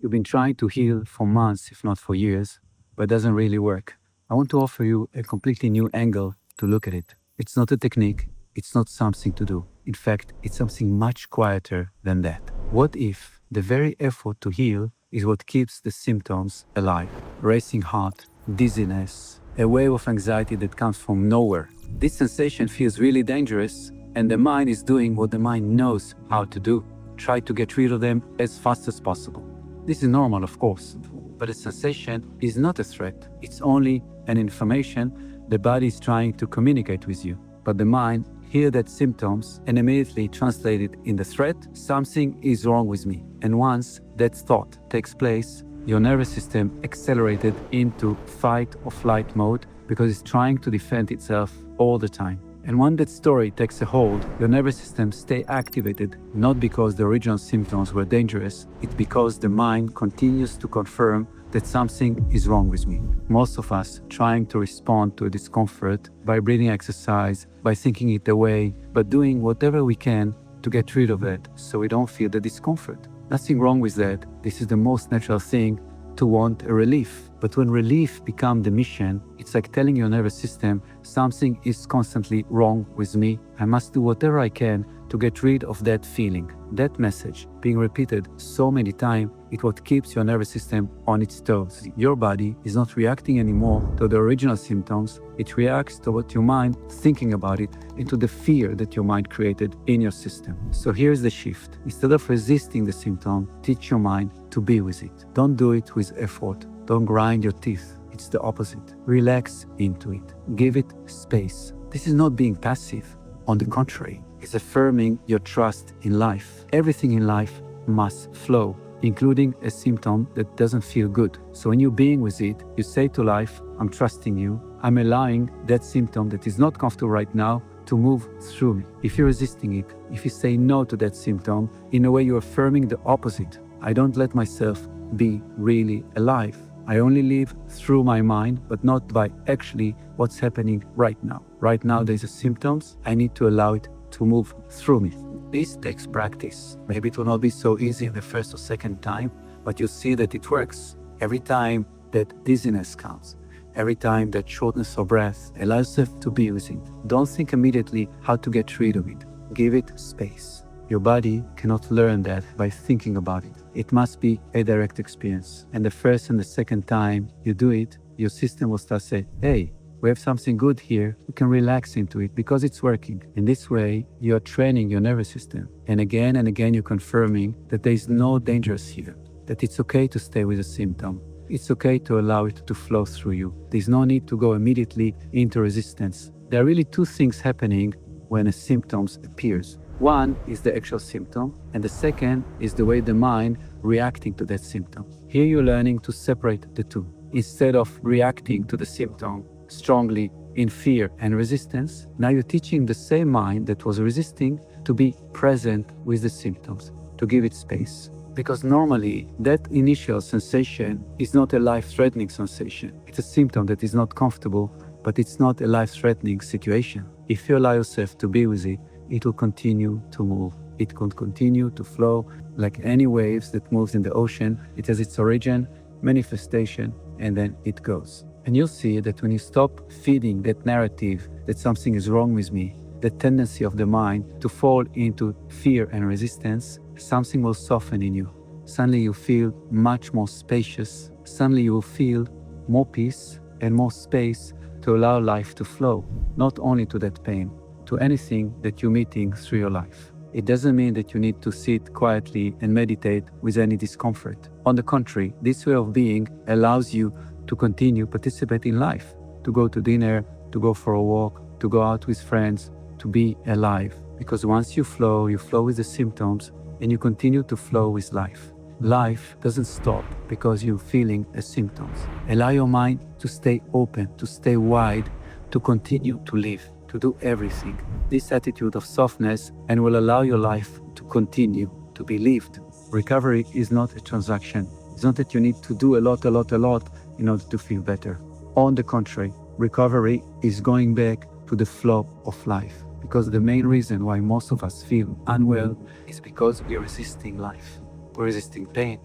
You've been trying to heal for months, if not for years, but it doesn't really work. I want to offer you a completely new angle to look at it. It's not a technique, it's not something to do. In fact, it's something much quieter than that. What if the very effort to heal is what keeps the symptoms alive? Racing heart, dizziness, a wave of anxiety that comes from nowhere. This sensation feels really dangerous, and the mind is doing what the mind knows how to do. Try to get rid of them as fast as possible. This is normal, of course, but the sensation is not a threat. It's only an information the body is trying to communicate with you. But the mind hears that symptoms and immediately translates it in the threat, something is wrong with me. And once that thought takes place, your nervous system accelerated into fight or flight mode because it's trying to defend itself all the time. And when that story takes a hold, your nervous system stays activated, not because the original symptoms were dangerous, it's because the mind continues to confirm that something is wrong with me. Most of us trying to respond to a discomfort by breathing exercise, by thinking it away, but doing whatever we can to get rid of it so we don't feel the discomfort. Nothing wrong with that. This is the most natural thing, to want a relief. But when relief becomes the mission, it's like telling your nervous system something is constantly wrong with me. I must do whatever I can to get rid of that feeling. That message being repeated so many times, it's what keeps your nervous system on its toes. Your body is not reacting anymore to the original symptoms. It reacts to what your mind thinking about it and to the fear that your mind created in your system. So here's the shift. Instead of resisting the symptom, teach your mind to be with it. Don't do it with effort. Don't grind your teeth. It's the opposite. Relax into it. Give it space. This is not being passive. On the contrary, it's affirming your trust in life. Everything in life must flow, including a symptom that doesn't feel good. So when you're being with it, you say to life, I'm trusting you. I'm allowing that symptom that is not comfortable right now to move through me. If you're resisting it, if you say no to that symptom, in a way you're affirming the opposite. I don't let myself be really alive. I only live through my mind, but not by actually what's happening right now. Right now there's a symptoms. I need to allow it to move through me. This takes practice. Maybe it will not be so easy the first or second time, but you'll see that it works. Every time that dizziness comes, every time that shortness of breath, allow yourself to be with it. Don't think immediately how to get rid of it. Give it space. Your body cannot learn that by thinking about it. It must be a direct experience. And the first and the second time you do it, your system will start saying, hey, we have something good here. We can relax into it because it's working. In this way, you are training your nervous system. And again, you're confirming that there is no dangers here, that it's okay to stay with a symptom. It's okay to allow it to flow through you. There's no need to go immediately into resistance. There are really two things happening when a symptom appears. One is the actual symptom, and the second is the way the mind reacting to that symptom. Here you're learning to separate the two. Instead of reacting to the symptom strongly in fear and resistance, now you're teaching the same mind that was resisting to be present with the symptoms, to give it space. Because normally that initial sensation is not a life-threatening sensation. It's a symptom that is not comfortable, but it's not a life-threatening situation. If you allow yourself to be with it, it will continue to move. It can continue to flow like any waves that moves in the ocean. It has its origin, manifestation, and then it goes. And you'll see that when you stop feeding that narrative that something is wrong with me, the tendency of the mind to fall into fear and resistance, something will soften in you. Suddenly you feel much more spacious. Suddenly you will feel more peace and more space to allow life to flow, not only to that pain, to anything that you're meeting through your life. It doesn't mean that you need to sit quietly and meditate with any discomfort. On the contrary, this way of being allows you to continue participating in life, to go to dinner, to go for a walk, to go out with friends, to be alive. Because once you flow with the symptoms and you continue to flow with life. Life doesn't stop because you're feeling the symptoms. Allow your mind to stay open, to stay wide, to continue to live, to do everything. This attitude of softness and will allow your life to continue to be lived. Recovery is not a transaction. It's not that you need to do a lot in order to feel better. On the contrary, recovery is going back to the flow of life. Because the main reason why most of us feel unwell is because we're resisting life. We're resisting pain.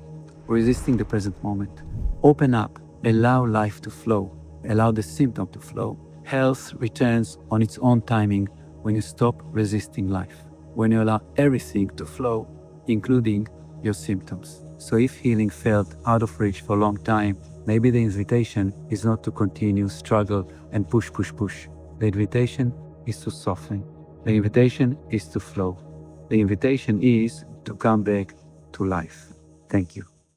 resisting the present moment. Open up, allow life to flow, allow the symptom to flow. Health returns on its own timing when you stop resisting life, when you allow everything to flow, including your symptoms. So if healing felt out of reach for a long time, maybe the invitation is not to continue, struggle, and push. The invitation is to soften. The invitation is to flow. The invitation is to come back to life. Thank you.